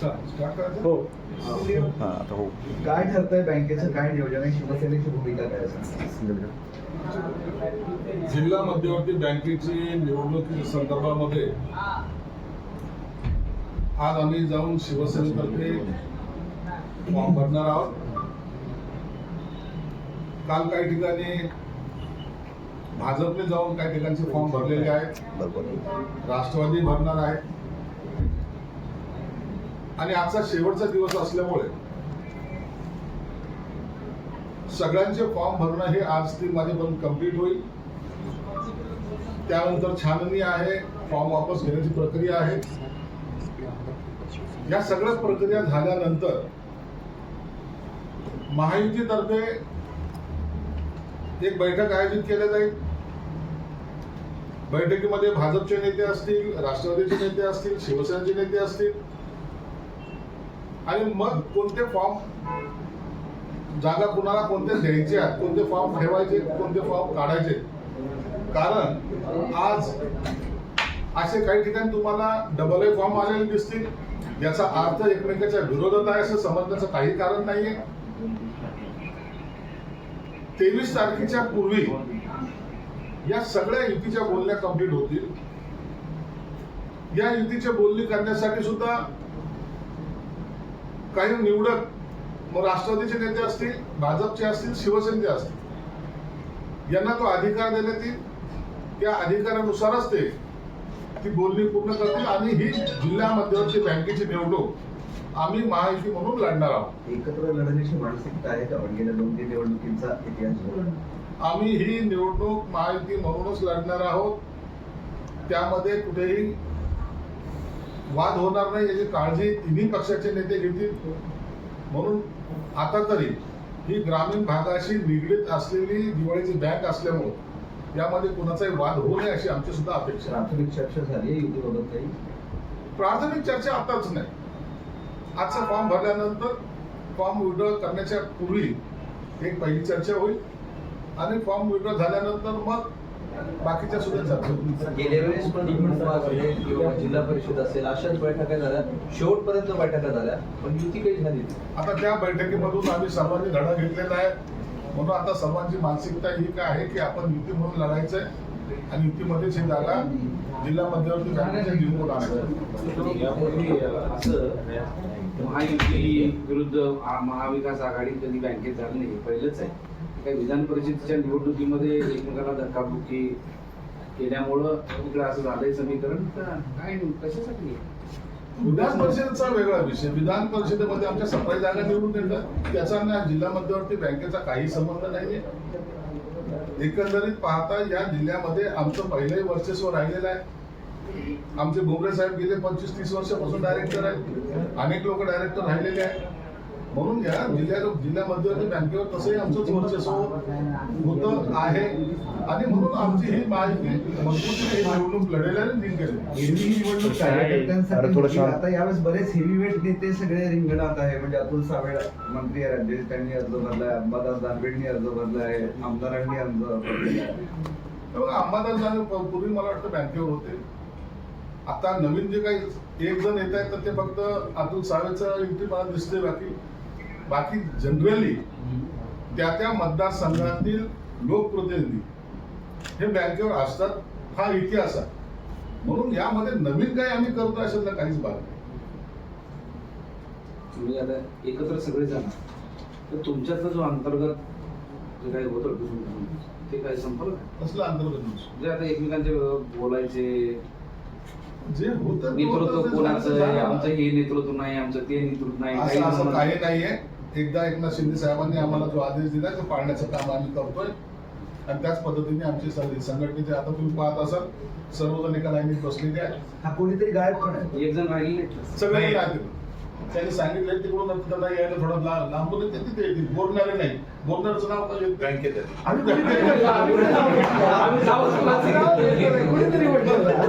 हो आता हो. काय ठरतंय बँकेचं, काय नियोजन आहे, शिवसेनेची भूमिका काय असेल? जिल्हा मध्यवर्ती बँकेची निवडणुकी संदर्भामध्ये आज आम्ही जाऊन शिवसेनेतर्फे फॉर्म भरणार आहोत. काल काही ठिकाणी भाजपने जाऊन काही ठिकाणचे फॉर्म भरलेले आहेत. राष्ट्रवादी भरणार आहे आणि आजचा शेवटचा दिवस असल्यामुळे सगळ्यांचे फॉर्म भरणं हे आज 3 वाजेपर्यंत कंप्लीट होईल. त्यानंतर छाननी आहे, फॉर्म वापस घेण्याची प्रक्रिया आहे. या सगळ्या प्रक्रिया झाल्यानंतर महायुतीतर्फे एक बैठक आयोजित केली जाईल. बैठकीमध्ये भाजपचे नेते असतील, राष्ट्रवादीचे नेते असतील, शिवसेनेचे नेते असतील आणि मग कोणते फॉर्म जागा कुणाला कोणते द्यायचे आहेत, कोणते फॉर्म ठेवायचे, कोणते फॉर्म काढायचे. कारण आज असे काही ठिकाणी तुम्हाला डबल फॉर्म आलेले दिसतील. याचा अर्थ एकमेकाच्या विरोधात आहे असं समजण्याचं काही कारण नाहीये. 23 तारखेच्या पूर्वी या सगळ्या युतीच्या बोलण्या कंप्लीट होतील. या युतीच्या बोलणी करण्यासाठी सुद्धा काही निवडक मग राष्ट्रवादीचे नेते असतील, भाजपचे असतील, शिवसेनेचे असतील, यांना तो अधिकार देण्यात येईल. त्या अधिकारानुसारच ते ती बोलणी पूर्ण करतील आणि ही जिल्हा मध्यवर्ती बँकेची निवडणूक आम्ही महायुती म्हणून लढणार आहोत. एकत्र लढण्याची मानसिकता आहे का? गेल्या 2-3 निवडणुकींचा इतिहास. आम्ही ही निवडणूक महायुती म्हणूनच लढणार आहोत. त्यामध्ये कुठेही वाद होणार नाही याची काळजी तिन्ही पक्षाचे नेते घेतील. म्हणून आता तरी ही ग्रामीण भागाशी निगडीत असलेली दिवाळीची बँक असल्यामुळे यामध्ये कुणाचाही वाद होऊ नये अशी आमची सुद्धा अपेक्षा. प्राथमिक चर्चा झाली आहे युतीबाबत काही? प्राथमिक चर्चा आताच नाही. आजचा फॉर्म भरल्यानंतर फॉर्म विड्रॉ करण्याच्या पूर्वी एक पहिली चर्चा होईल आणि फॉर्म विड्रॉ झाल्यानंतर मग बाकीच्या सुद्धा चर्चा. गेल्या वेळेस पण किंवा जिल्हा परिषद असेल अशाच बैठका झाल्या, शेवटपर्यंत बैठका झाल्या, पण युती काही झाली. आता त्या बैठकीमधून आम्ही सर्वांनी धडा घेतलेला आहे. म्हणून आता सर्वांची मानसिकता ही काय आहे की आपण युती म्हणून लढायचंय आणि युतीमध्येच ही जागा जिल्हा मध्यवर्ती बँकेच्या जिंकून आणायचं. यापूर्वी असं महायुती विरुद्ध महाविकास आघाडी कधी बँकेत झालं नाही, पहिलंच आहे. काही विधान परिषदेच्या निवडणुकीमध्ये एकमेकाला धक्काबुक्की केल्यामुळं तिकडे असं झालंय समीकरण. काय कशासाठी? विधान परिषदेचा वेगळा विषय. विधान परिषदेमध्ये आमच्या 17 जागा निवडून येतात. त्याचा ना जिल्हा मध्यवर्ती बँकेचा काही संबंध नाहीये. एकंदरीत पाहता या जिल्ह्यामध्ये आमचं पहिलंही वर्चस्व राहिलेलं आहे. आमचे भुमरे साहेब गेले 25-30 वर्षापासून डायरेक्टर आहेत. अनेक लोक डायरेक्टर राहिलेले आहेत. म्हणून या जिल्हा मध्यवर्ती बँकेवर तसंही आमचंच वर्चस्व होतं आहे आणि म्हणून आमची ही महायुती मजबूतीने निवडणूक लढलेली आणि जिंकलेली. एरवी निवडणूक कार्यकर्त्यांसाठी आता यावेळेस बरेच हेवीवेट नेते सगळे रिंगणात आहे. म्हणजे अतुल सावेळ मंत्री राज्य त्यांनी अर्ज भरलाय, अंबादास दानवेंनी अर्ज भरलाय, आमदारांनी अर्ज भरलेला आहे. अंबादास दानवे पूर्वी मला वाटतं बँकेवर होते. आता नवीन जे काही एक जण येत आहेत तर ते फक्त अतुल सावेचं एंट्री मला दिसते. बाकी जनरली त्या मतदारसंघातील लोकप्रतिनिधी हे बँकेवर असतात. हा इतिहास आहे. म्हणून यामध्ये नवीन काही आम्ही करतो अशातला काहीच भाग नाही. तुम्ही आता एकत्र सगळे जाणार तर तुमच्यातलं जो अंतर्गत जे काही होतं ते काही संपलं कसलं अंतर्गत म्हणजे आता एकमेकांच्या बोलायचे जे होतं नेतृत्व कोणाचं आहे, आमचं हे नेतृत्व नाही, आमचं ते नेतृत्व नाही, असं काही नाहीये. एकदा एकनाथ शिंदे साहेबांनी आम्हाला जो आदेश दिला तो पाळण्याचं काम आम्ही करतोय आणि त्याच पद्धतीने आमची संघटनेचे आता तुम्ही पाहत असाल सर्वजण एका लाईनीत बसलेले आहेत. हा कोणीतरी गायब पण आहे. एक जण राहिले सगळे त्यांनी सांगितलं तिकडून त्यांना यायला थोडं लांबून येते तिथे येतील. बोलणारे नाही. बोलणारचं नाव म्हणजे बँकेत आहे.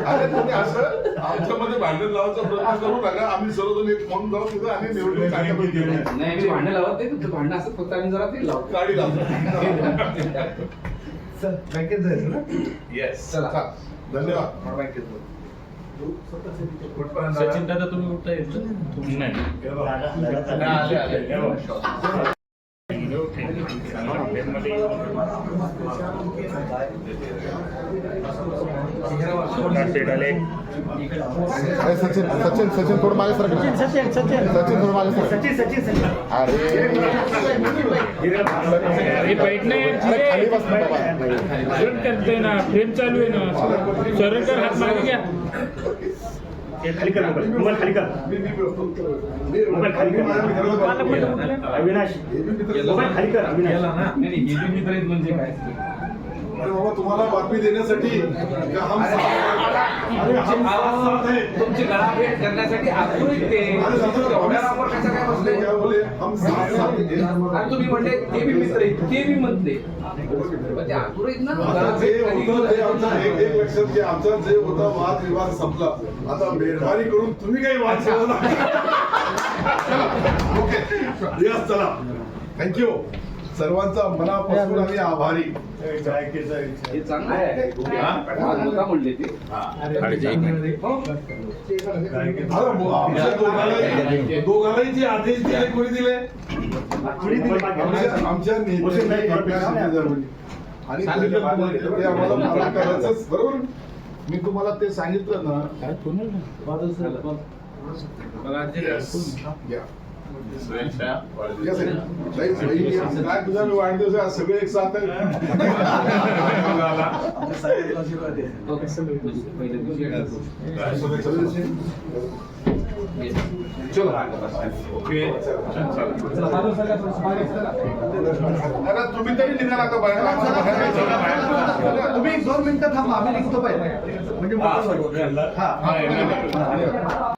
अरे तुम्ही असं आमच्यामध्ये भांडण लावायचा प्रयत्न करू नका. आम्ही सर्वजण एक म्हणून जाऊ तिथं आणि निवडणूक नाही. मी भांडण लावत नाही. तुमचं भांडण असं फक्त आम्ही जरा ते लावतो गाडी लावतो. बँकेत जायचं ना. येस. चला धन्यवाद. बँकेत कुठपर्यंत सचिन दादा तुम्ही उठता येत नाही सचिन सचिन सचिन थोडं मागे सर सचिन थोडं मागे सर अरे बैठणे खाली बस ना बाबा. करते ना फ्रेम चालू आहे ना सरळ कर हात मागे घ्या खाली कर मोबाईल खाली कर मोबाईल खाली कर अविनाश मोबाईल खाली कर अविनाश म्हणजे काय अरे बाबा तुम्हाला बातमी देण्यासाठी का हम तुमची गळाभेट करण्यासाठी आतुरित ते एवढ्या लांबवर कसं काय बसले क्या बोले हम साथ साथ हैं. आणि तुम्ही म्हणले ते बी मित्र आहेत ते बी म्हणते पण ते आतुरित ना आता जे होतं ते आमचा एक लक्षात घ्या आमचा जे होता वाद विवाद संपला आता मेहरबानी करून तुम्ही काही वाद चालू ओके यस चला थँक्यू सर्वांचा मनापासून आम्ही आभारी हे चांगलं आहे मुद्दा म्हणले ते दोघांनाही जे आदेश दिले कोणी दिले आमच्या नेत्यांनी आणि ते आम्हाला पालन करायचंच बरोबर मी तुम्हाला ते सांगितलं ना या. Yes, काय तुझा मी वाढदिवस आहे, आज सगळे एक साथ चलो आता तुम्ही तरी निघाला आता बाहेर तुम्ही 1-2 मिनिटं थांबा आम्ही निघतो पाहिजे म्हणजे मोकळं होईल. हा